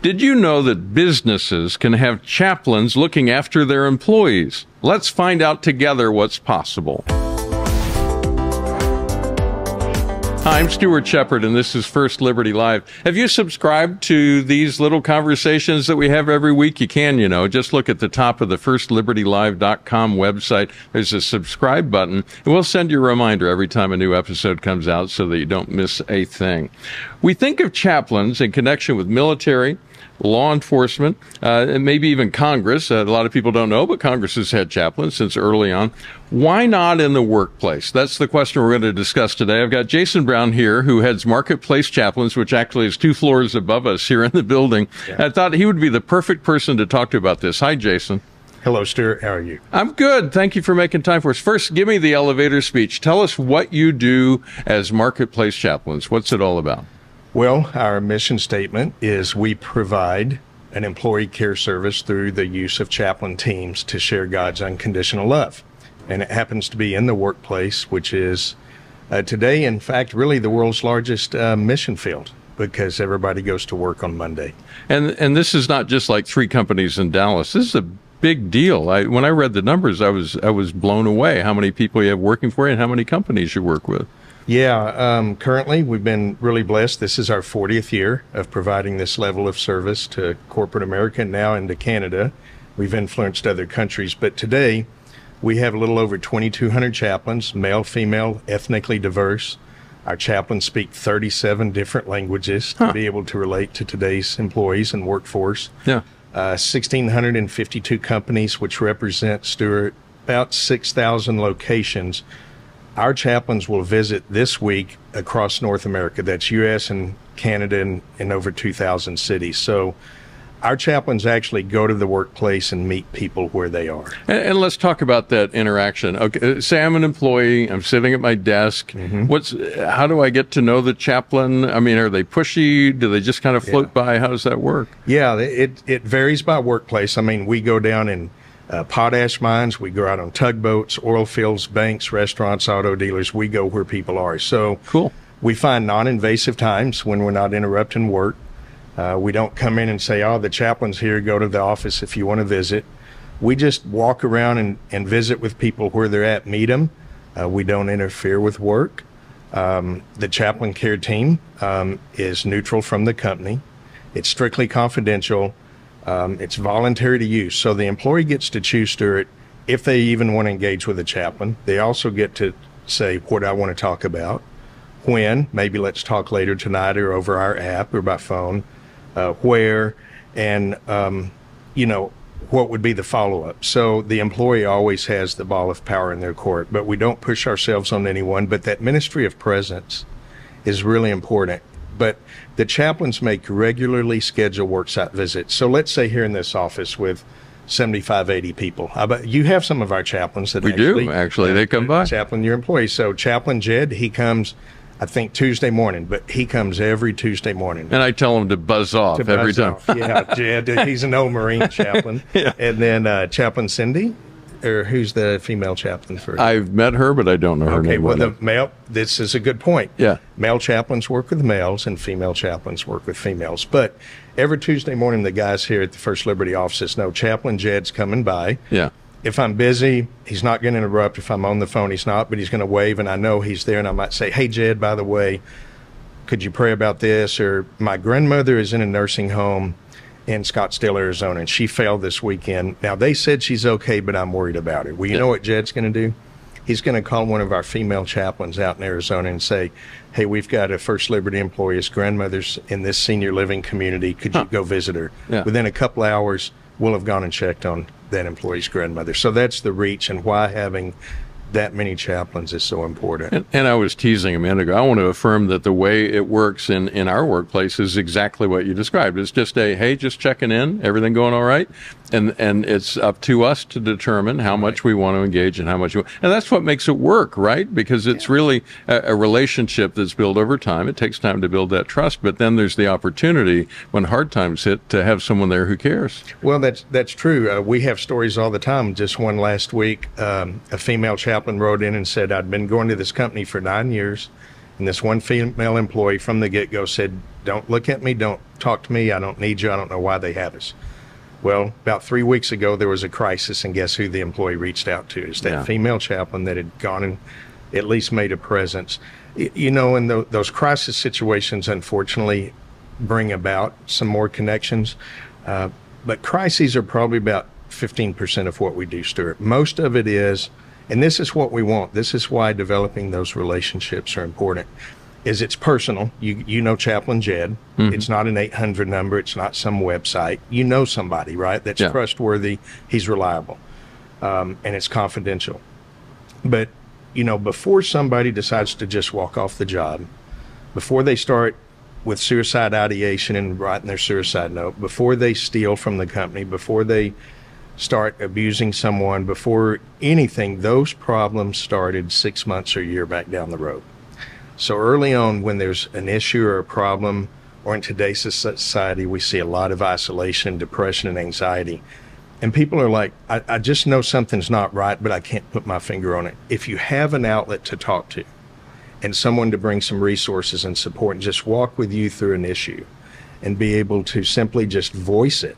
Did you know that businesses can have chaplains looking after their employees? Let's find out together what's possible. Hi, I'm Stuart Shepard, and this is First Liberty Live. Have you subscribed to these little conversations that we have every week? You can, just look at the top of the FirstLibertyLive.com website. There's a subscribe button, and we'll send you a reminder every time a new episode comes out so that you don't miss a thing. We think of chaplains in connection with military, law enforcement, and maybe even Congress. A lot of people don't know, but Congress has had chaplains since early on. Why not in the workplace? That's the question we're going to discuss today. I've got Jason Brown here, who heads Marketplace Chaplains, which actually is 2 floors above us here in the building. Yeah. I thought he would be the perfect person to talk to about this. Hi, Jason. Hello, Stuart. How are you? I'm good. Thank you for making time for us. First, give me the elevator speech. Tell us what you do as Marketplace Chaplains. What's it all about? Well, our mission statement is we provide an employee care service through the use of chaplain teams to share God's unconditional love. And it happens to be in the workplace, which is today, in fact, really the world's largest mission field, because everybody goes to work on Monday. And this is not just like 3 companies in Dallas. This is a big deal. When I read the numbers, I was blown away how many people you have working for you and how many companies you work with. Yeah, currently we've been really blessed. This is our 40th year of providing this level of service to corporate America and now into Canada. We've influenced other countries, but today we have a little over 2,200 chaplains, male, female, ethnically diverse. Our chaplains speak 37 different languages to be able to relate to today's employees and workforce. Yeah. 1,652 companies, which represent, Stuart, about 6,000 locations. Our chaplains will visit this week across North America. That's U.S. and Canada and over 2,000 cities. So our chaplains actually go to the workplace and meet people where they are. And let's talk about that interaction. Okay, say I'm an employee, I'm sitting at my desk. How do I get to know the chaplain? I mean, are they pushy? Do they just kind of float by? How does that work? Yeah, it varies by workplace. I mean, we go down in potash mines, we go out on tugboats, oil fields, banks, restaurants, auto dealers. We go where people are. So cool. We find non-invasive times when we're not interrupting work. We don't come in and say, oh, the chaplain's here, go to the office if you want to visit. We just walk around and visit with people where they're at, meet them. We don't interfere with work. The chaplain care team is neutral from the company. It's strictly confidential. It's voluntary to use. So the employee gets to choose, Stuart, if they even want to engage with a chaplain. They also get to say, what I want to talk about, when, maybe let's talk later tonight or over our app or by phone, where, and, what would be the follow-up. So the employee always has the ball of power in their court, but we don't push ourselves on anyone. But that ministry of presence is really important. But the chaplains make regularly scheduled worksite visits. So let's say here in this office with 75, 80 people. You have some of our chaplains that actually they come by. Chaplain, your employee. So Chaplain Jed, he comes, I think, Tuesday morning, but he comes every Tuesday morning. And I tell him to buzz off every time. Yeah, Jed, he's an old Marine chaplain. Yeah. And then Chaplain Cindy, or who's the female chaplain for? I've met her, but I don't know her name. Okay, well, this is a good point. Yeah. Male chaplains work with males and female chaplains work with females. But every Tuesday morning, the guys here at the First Liberty offices know Chaplain Jed's coming by. Yeah. If I'm busy, he's not going to interrupt. If I'm on the phone, he's not, but he's going to wave, and I know he's there, and I might say, hey, Jed, by the way, could you pray about this? Or my grandmother is in a nursing home in Scottsdale, Arizona, and she failed this weekend. Now, they said she's okay, but I'm worried about her. Well, you know what Jed's going to do? He's going to call one of our female chaplains out in Arizona and say, hey, we've got a First Liberty employee. His grandmother's in this senior living community. Could you go visit her? Yeah. Within a couple hours, we'll have gone and checked on that employee's grandmother. So that's the reach and why having that many chaplains is so important. And I was teasing a minute ago. I want to affirm that the way it works in our workplace is exactly what you described. It's just hey, just checking in, everything going all right? And it's up to us to determine how much we want to engage and how much and that's what makes it work, right? Because it's really a relationship that's built over time. It takes time to build that trust, but then there's the opportunity when hard times hit to have someone there who cares. Well, that's true. We have stories all the time. Just one last week, a female chaplain wrote in and said, I'd been going to this company for 9 years, And this one female employee from the get-go said, "Don't look at me, don't talk to me, I don't need you, I don't know why they have us." Well, about 3 weeks ago, there was a crisis, and guess who the employee reached out to? It's that female chaplain that had gone and at least made a presence. You know, and those crisis situations, unfortunately, bring about some more connections. But crises are probably about 15% of what we do, Stuart. Most of it is, and this is what we want, this is why developing those relationships are important, is it's personal. You know Chaplain Jed. Mm-hmm. It's not an 800 number. It's not some website. You know somebody, right? That's trustworthy. He's reliable. And it's confidential. But, you know, before somebody decides to just walk off the job, before they start with suicide ideation and writing their suicide note, before they steal from the company, before they start abusing someone, before anything, those problems started 6 months or a year back down the road. So early on, when there's an issue or a problem, or in today's society, we see a lot of isolation, depression, and anxiety. And people are like, I just know something's not right, but I can't put my finger on it. If you have an outlet to talk to and someone to bring some resources and support and just walk with you through an issue and be able to simply just voice it,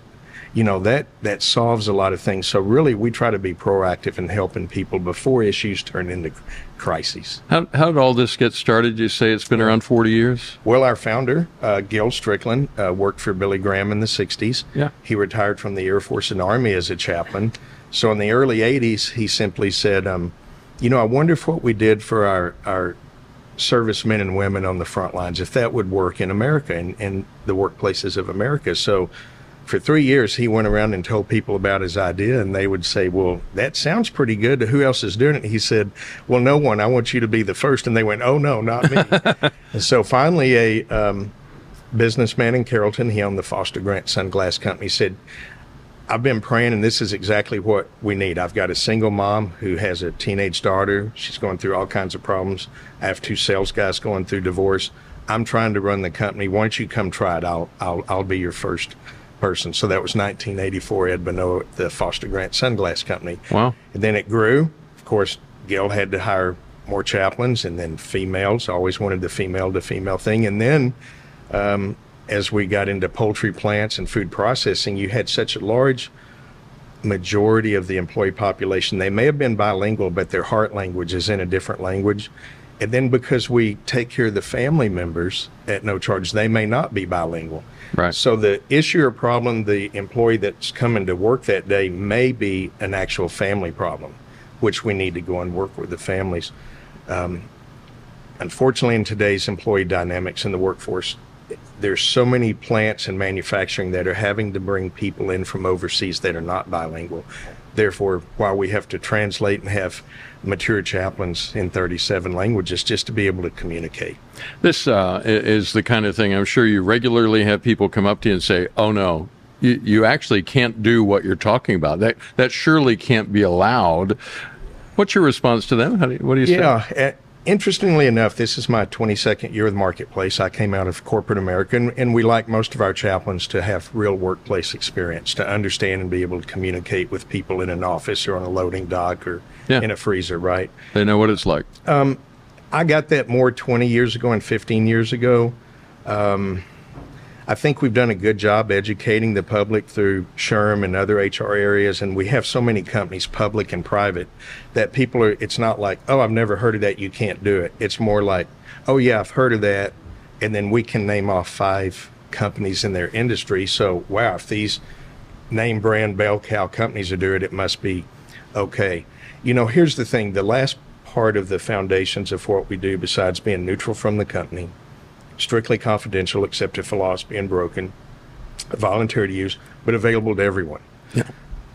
you know, that solves a lot of things. So really, we try to be proactive in helping people before issues turn into crises. How did all this get started? You say it's been around 40 years? Well, our founder, Gil Strickland, worked for Billy Graham in the 60s. Yeah. He retired from the Air Force and Army as a chaplain. So in the early 80s, he simply said, you know, I wonder if what we did for our servicemen and women on the front lines, if that would work in America and the workplaces of America. So for 3 years, he went around and told people about his idea, and they would say, "Well, that sounds pretty good. Who else is doing it?" He said, "Well, no one. I want you to be the first." And they went, "Oh, no, not me." And so finally, a businessman in Carrollton, he owned the Foster Grant Sunglass Company, said, "I've been praying, and this is exactly what we need. I've got a single mom who has a teenage daughter. She's going through all kinds of problems. I have 2 sales guys going through divorce. I'm trying to run the company. Why don't you come try it? I'll be your first person." So that was 1984, Ed Bonneau at the Foster Grant Sunglass Company. Wow. And then it grew. Of course, Gil had to hire more chaplains, and then females, always wanted the female to female thing. And then as we got into poultry plants and food processing, you had such a large majority of the employee population. They may have been bilingual, but their heart language is in a different language. And then because we take care of the family members at no charge, they may not be bilingual. Right. So the issue or problem, the employee that's coming to work that day may be an actual family problem, which we need to go and work with the families. Unfortunately, in today's employee dynamics in the workforce, there's so many plants and manufacturing that are having to bring people in from overseas that are not bilingual. Therefore, while we have to translate and have mature chaplains in 37 languages just to be able to communicate. This is the kind of thing I'm sure you regularly have people come up to you and say, "Oh no, you actually can't do what you're talking about. That surely can't be allowed." What's your response to them? What do you say? Yeah, interestingly enough, this is my 22nd year with Marketplace. I came out of corporate America, and we like most of our chaplains to have real workplace experience, to understand and be able to communicate with people in an office or on a loading dock or in a freezer, right? They know what it's like. I got that more 20 years ago and 15 years ago. I think we've done a good job educating the public through SHRM and other HR areas, and we have so many companies, public and private, that people are, it's not like, "Oh, I've never heard of that, you can't do it." It's more like, "Oh yeah, I've heard of that," and then we can name off 5 companies in their industry. So, wow, if these name brand bell cow companies are doing it, it must be okay. You know, here's the thing, the last part of the foundations of what we do, besides being neutral from the company, strictly confidential except if a law is being broken, voluntary to use, but available to everyone. Yeah.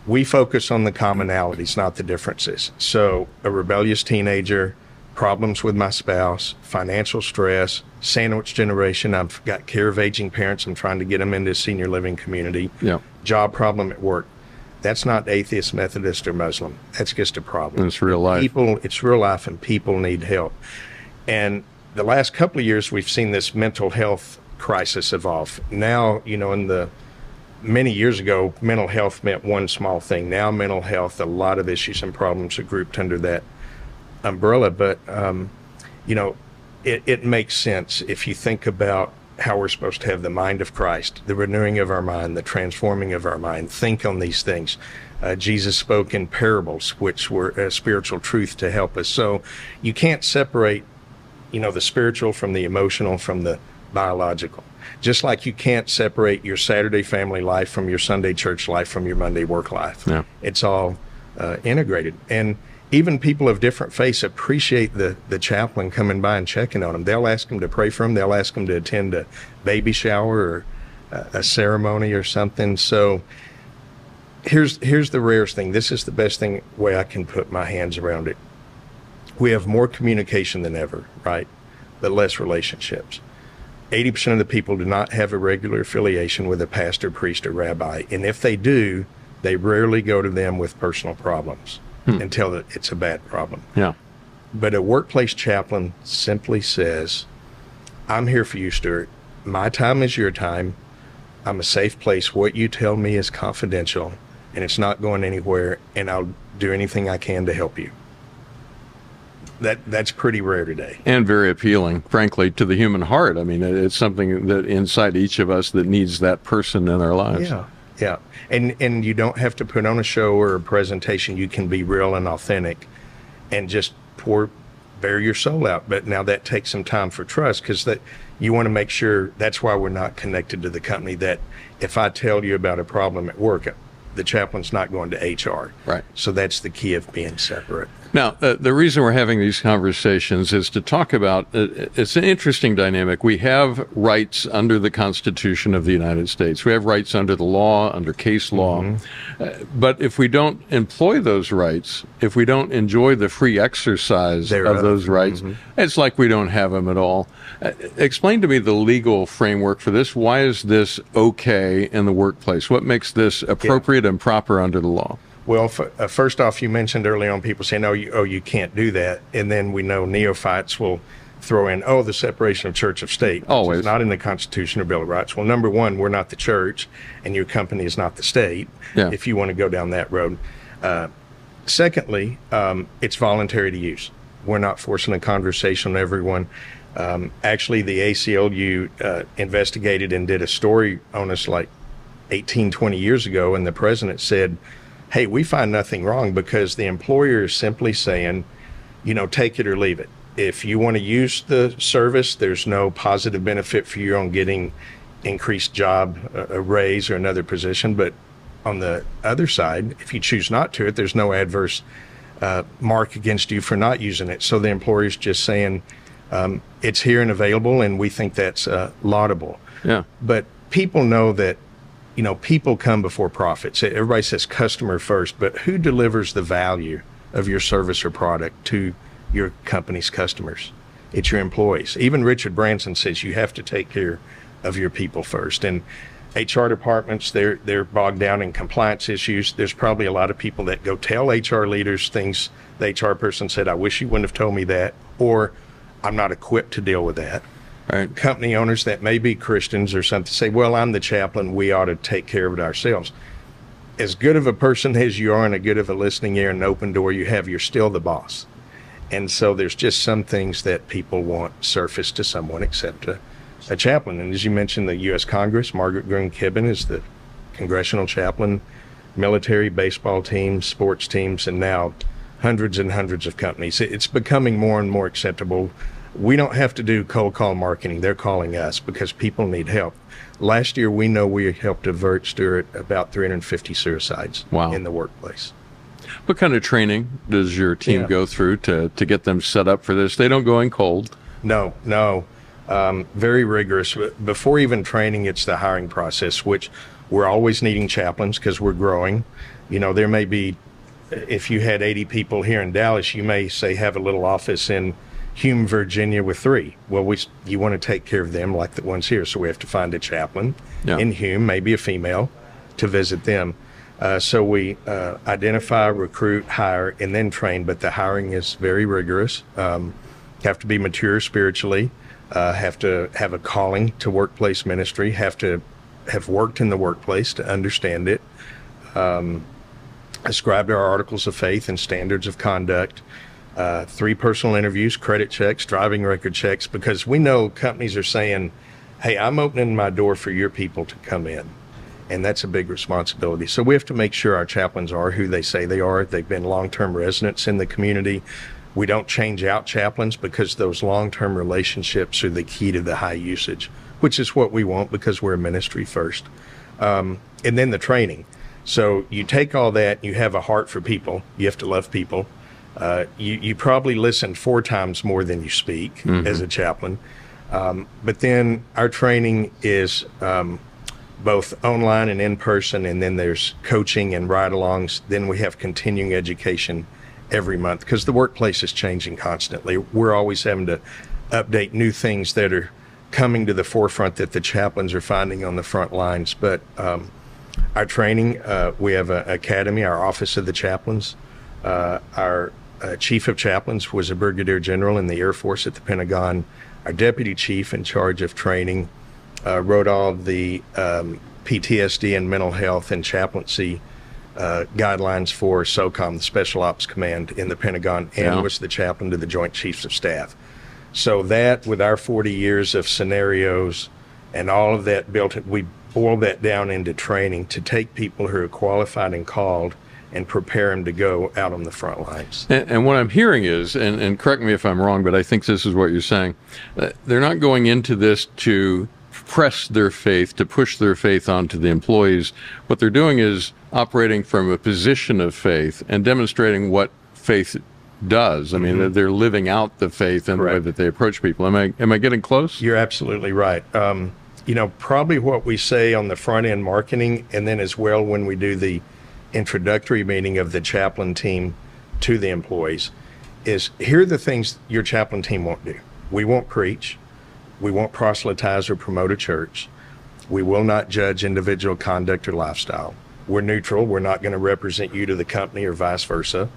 We focus on the commonalities, not the differences. So a rebellious teenager, problems with my spouse, financial stress, sandwich generation, I've got care of aging parents, I'm trying to get them into a senior living community, job problem at work. That's not atheist, Methodist, or Muslim. That's just a problem. It's real life. It's real life, and people need help. And the last couple of years, we've seen this mental health crisis evolve. Now, you know, many years ago, mental health meant one small thing. Now, mental health, a lot of issues and problems are grouped under that umbrella. But, you know, it makes sense if you think about how we're supposed to have the mind of Christ, the renewing of our mind, the transforming of our mind. Think on these things. Jesus spoke in parables, which were a spiritual truth to help us. So you can't separate, the spiritual from the emotional, from the biological. Just like you can't separate your Saturday family life from your Sunday church life from your Monday work life. Yeah. It's all integrated. And even people of different faiths appreciate the chaplain coming by and checking on them. They'll ask them to pray for them. They'll ask them to attend a baby shower or a ceremony or something. So here's the rarest thing. This is the best way I can put my hands around it. We have more communication than ever, right? But less relationships. 80% of the people do not have a regular affiliation with a pastor, priest, or rabbi. And if they do, they rarely go to them with personal problems until it's a bad problem. Yeah. But a workplace chaplain simply says, I'm here for you, Stuart. My time is your time. I'm a safe place. What you tell me is confidential, and it's not going anywhere, and I'll do anything I can to help you. That's pretty rare today. And very appealing, frankly, to the human heart. I mean, it's something that inside each of us that needs that person in our lives. Yeah, yeah. And you don't have to put on a show or a presentation. You can be real and authentic and just bare your soul out. But now that takes some time for trust, because you want to make sure. That's why we're not connected to the company, that if I tell you about a problem at work, the chaplain's not going to HR. Right. So that's the key of being separate. Now, the reason we're having these conversations is to talk about, it's an interesting dynamic. We have rights under the Constitution of the United States. We have rights under the law, under case law. Mm-hmm. But if we don't employ those rights, if we don't enjoy the free exercise of those rights, it's like we don't have them at all. Explain to me the legal framework for this. Why is this okay in the workplace? What makes this appropriate and proper under the law? Well, first off, you mentioned early on people saying, you can't do that. And then we know neophytes will throw in, the separation of church of state. Always. It's not in the Constitution or Bill of Rights. Well, number one, we're not the church, and your company is not the state, if you want to go down that road. Secondly, it's voluntary to use. We're not forcing a conversation on everyone. Actually, the ACLU investigated and did a story on us like 18, 20 years ago, and the president said, hey, we find nothing wrong, because the employer is simply saying, take it or leave it. If you want to use the service, there's no positive benefit for you on getting increased job, a raise, or another position. But on the other side, if you choose not to, there's no adverse mark against you for not using it. So the employer's just saying, it's here and available, and we think that's laudable. Yeah. But people know that people come before profits. Everybody says customer first, but who delivers the value of your service or product to your company's customers? It's your employees. Even Richard Branson says you have to take care of your people first. And HR departments, they're bogged down in compliance issues. There's probably a lot of people that go tell HR leaders things the HR person said, I wish you wouldn't have told me that, or I'm not equipped to deal with that. Right. Company owners that may be Christians or something say, well, I'm the chaplain, we ought to take care of it ourselves. As good of a person as you are and a good of a listening ear and an open door you have, you're still the boss. And so there's just some things that people want surfaced to someone except a chaplain. And as you mentioned, the U.S. Congress, Margaret Groom Kibben is the congressional chaplain, military, baseball teams, sports teams, and now hundreds and hundreds of companies. It's becoming more and more acceptable. We don't have to do cold call marketing. They're calling us because people need help. Last year, we know we helped avert, Stuart, about 350 suicides in the workplace. What kind of training does your team go through to get them set up for this? They don't go in cold. No. Very rigorous. Before even training, it's the hiring process, which we're always needing chaplains because we're growing. There may be, if you had 80 people here in Dallas, you may say have a little office in Hume, Virginia with 3. Well, you want to take care of them like the ones here, so we have to find a chaplain in Hume, maybe a female, to visit them. So we identify, recruit, hire, and then train, but the hiring is very rigorous. Have to be mature spiritually, have to have a calling to workplace ministry, have to have worked in the workplace to understand it, ascribe to our articles of faith and standards of conduct, 3 personal interviews, credit checks, driving record checks, because we know companies are saying, hey, I'm opening my door for your people to come in. And that's a big responsibility. So we have to make sure our chaplains are who they say they are. They've been long-term residents in the community. We don't change out chaplains because those long-term relationships are the key to the high usage, which is what we want because we're a ministry first. And then the training. So you take all that, you have a heart for people. You have to love people. You probably listen 4 times more than you speak as a chaplain. But then our training is both online and in person, and then there's coaching and ride-alongs. Then we have continuing education every month because the workplace is changing constantly. We're always having to update new things that are coming to the forefront that the chaplains are finding on the front lines. But our training, we have an academy, our Office of the Chaplains. Our Chief of Chaplains was a Brigadier General in the Air Force at the Pentagon. Our Deputy Chief in charge of training wrote all of the PTSD and mental health and chaplaincy guidelines for SOCOM, the Special Ops Command in the Pentagon, and was the chaplain to the Joint Chiefs of Staff. So that, with our 40 years of scenarios and all of that built, we boiled that down into training to take people who are qualified and called and prepare them to go out on the front lines. And what I'm hearing is, and correct me if I'm wrong, but I think this is what you're saying, they're not going into this to press their faith, to push their faith onto the employees. What they're doing is operating from a position of faith and demonstrating what faith does. I mean, they're living out the faith in the way that they approach people. Am I getting close? You're absolutely right. You know, probably what we say on the front end marketing, and then as well when we do the introductory meeting of the chaplain team to the employees, is here are the things your chaplain team won't do. We won't preach. We won't proselytize or promote a church. We will not judge individual conduct or lifestyle. We're neutral. We're not going to represent you to the company or vice versa.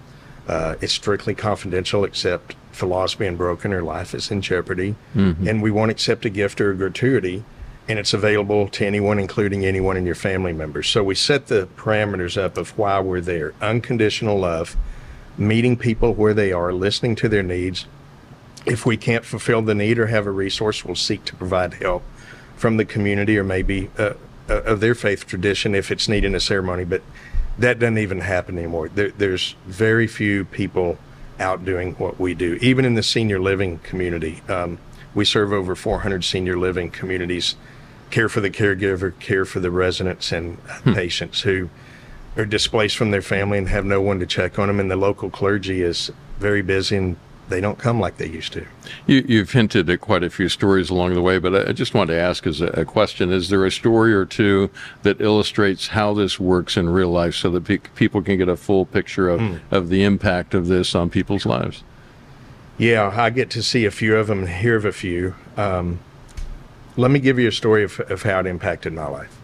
It's strictly confidential except for laws being broken or life is in jeopardy. And we won't accept a gift or a gratuity, and it's available to anyone, including anyone in your family members. So we set the parameters up of why we're there. Unconditional love, meeting people where they are, listening to their needs. If we can't fulfill the need or have a resource, we'll seek to provide help from the community or maybe of their faith tradition if it's needed in a ceremony. But that doesn't even happen anymore. There's very few people out doing what we do. Even in the senior living community, we serve over 400 senior living communities, care for the caregiver, care for the residents and patients who are displaced from their family and have no one to check on them. And the local clergy is very busy and they don't come like they used to. You've hinted at quite a few stories along the way, but I just wanted to ask as a question, is there a story or two that illustrates how this works in real life so that people can get a full picture of the impact of this on people's lives? Yeah, I get to see a few of them and hear of a few. Let me give you a story of how it impacted my life.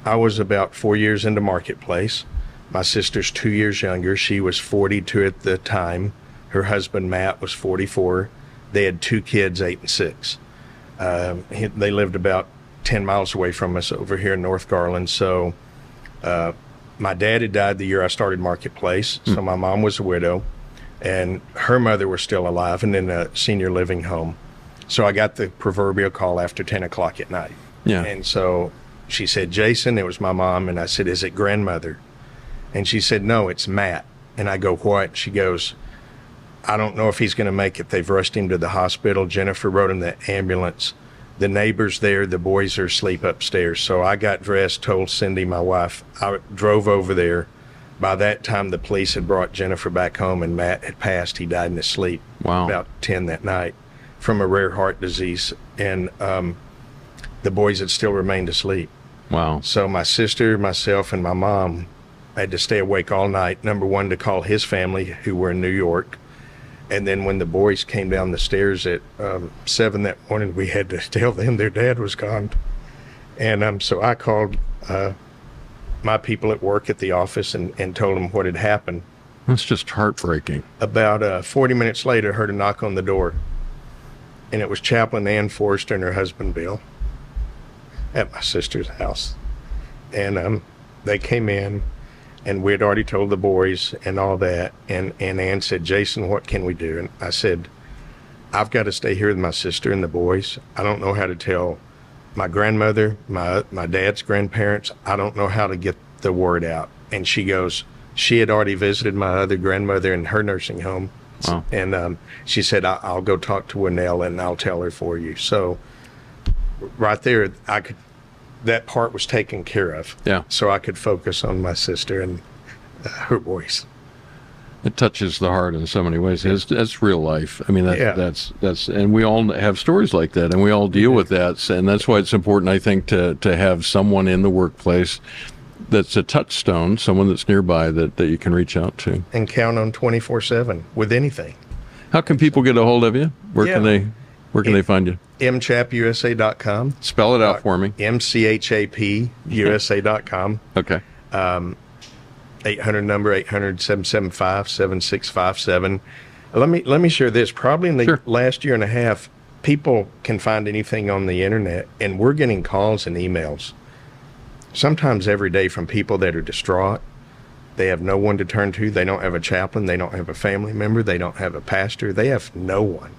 I was about 4 years into Marketplace. My sister's 2 years younger. She was 42 at the time. Her husband, Matt, was 44. They had 2 kids, 8 and 6. They lived about 10 miles away from us over here in North Garland. So my dad had died the year I started Marketplace. So my mom was a widow, and her mother was still alive and in a senior living home. So I got the proverbial call after 10 o'clock at night. Yeah. And so she said, Jason, it was my mom. And I said, is it grandmother? And she said, no, it's Matt. And I go, what? She goes, I don't know if he's going to make it. They've rushed him to the hospital. Jennifer rode in the ambulance. The neighbor's there. The boys are asleep upstairs. So I got dressed, told Cindy, my wife. I drove over there. By that time, the police had brought Jennifer back home, and Matt had passed. He died in his sleep. Wow. About 10 that night from a rare heart disease. And the boys had still remained asleep. Wow. So my sister, myself, and my mom had to stay awake all night, number one, to call his family, who were in New York. And then when the boys came down the stairs at 7 that morning, we had to tell them their dad was gone. And so I called my people at work at the office and told them what had happened. That's just heartbreaking. About 40 minutes later, I heard a knock on the door. And it was Chaplain Ann Forrester and her husband, Bill, at my sister's house. And they came in. And we had already told the boys and all that. And Ann said, Jason, what can we do? And I said, I've got to stay here with my sister and the boys. I don't know how to tell my grandmother, my dad's grandparents. I don't know how to get the word out. And she goes, she had already visited my other grandmother in her nursing home. Wow. And she said, I'll go talk to Winnell and I'll tell her for you. So right there, that part was taken care of. Yeah. So I could focus on my sister and her boys. It touches the heart in so many ways. That's real life. I mean, that's, and we all have stories like that, and we all deal with that. And that's why it's important, I think, to have someone in the workplace that's a touchstone, someone that's nearby that you can reach out to. And count on 24/7 with anything. How can people get a hold of you? Where can they find you? mchapusa.com. Spell it out for me. mchapusa.com. Okay. 800 number 800-775-7657. Let me share this. Probably in the last year and a half, people can find anything on the internet, and we're getting calls and emails, sometimes every day, from people that are distraught. They have no one to turn to. They don't have a chaplain. They don't have a family member. They don't have a pastor. They have no one.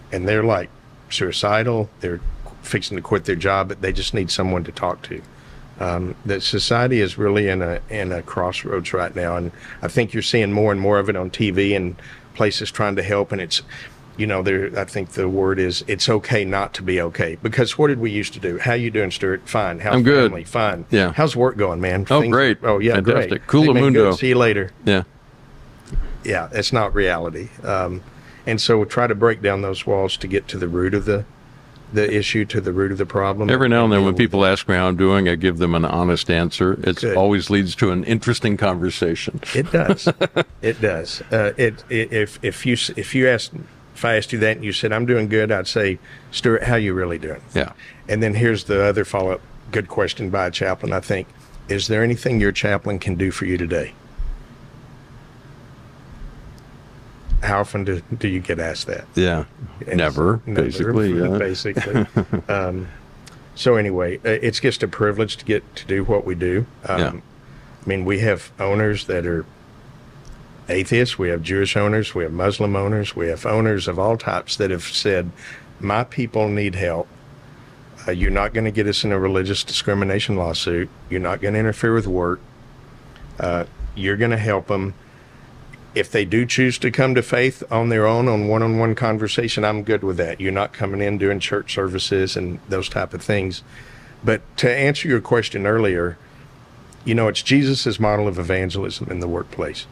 And they're like suicidal. They're fixing to quit their job, but they just need someone to talk to. The society is really in a crossroads right now, and I think you're seeing more and more of it on TV and places trying to help. And it's, I think the word is, it's okay not to be okay. Because what did we used to do? How you doing, Stuart? Fine. How's I'm family? good. Fine. Yeah. How's work going, man? Oh, great. Oh, yeah, fantastic. great. Cool Hey, man, mundo. good. See you later. Yeah. Yeah, it's not reality. And so we try to break down those walls to get to the root of the issue, to the root of the problem. Every now and then when people ask me how I'm doing, I give them an honest answer. It always leads to an interesting conversation. It does. It does. If I asked you that and you said, I'm doing good, I'd say, Stuart, how you really doing? Yeah. And then here's the other follow-up good question by a chaplain, I think. Is there anything your chaplain can do for you today? How often do you get asked that? Yeah, never, basically. Yeah. Basically. So anyway, it's just a privilege to get to do what we do. I mean, we have owners that are atheists. We have Jewish owners. We have Muslim owners. We have owners of all types that have said, my people need help. You're not going to get us in a religious discrimination lawsuit. You're not going to interfere with work. You're going to help them. If they do choose to come to faith on their own, on one-on-one conversation, I'm good with that. You're not coming in doing church services and those type of things. But to answer your question earlier, it's Jesus's model of evangelism in the workplace.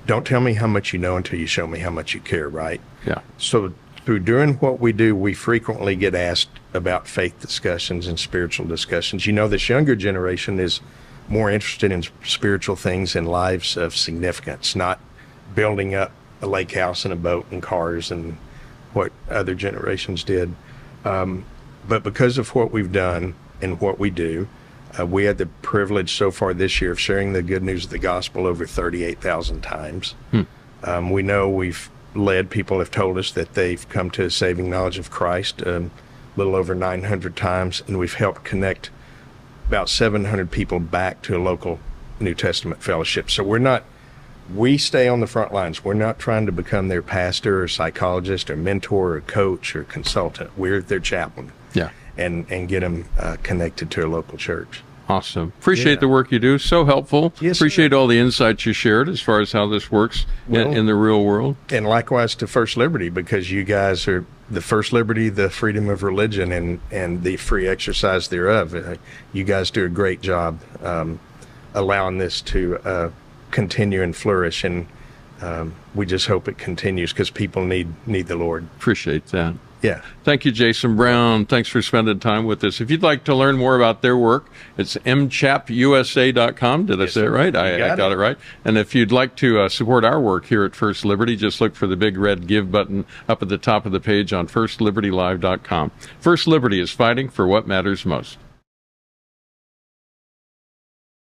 Don't tell me how much you know until you show me how much you care, right? Yeah. So through doing what we do, we frequently get asked about faith discussions and spiritual discussions. This younger generation is more interested in spiritual things and lives of significance, not building up a lake house and a boat and cars and what other generations did. But because of what we've done and what we do, we had the privilege so far this year of sharing the good news of the gospel over 38,000 times. We know we've led, people have told us that they've come to a saving knowledge of Christ a little over 900 times, and we've helped connect about 700 people back to a local New Testament fellowship. So we stay on the front lines. We're not trying to become their pastor or psychologist or mentor or coach or consultant. We're their chaplain. Yeah. And get them connected to a local church. Awesome. Appreciate the work you do. So helpful. Yes, appreciate all the insights you shared as far as how this works in the real world. And likewise to First Liberty, because you guys are the First Liberty, the freedom of religion and the free exercise thereof. You guys do a great job allowing this to continue and flourish, and we just hope it continues because people need the Lord. Appreciate that. Yeah. Thank you, Jason Brown. Thanks for spending time with us. If you'd like to learn more about their work, it's mchapusa.com. Did I say it right? I got it right. And if you'd like to support our work here at First Liberty, just look for the big red Give button up at the top of the page on firstlibertylive.com. First Liberty is fighting for what matters most.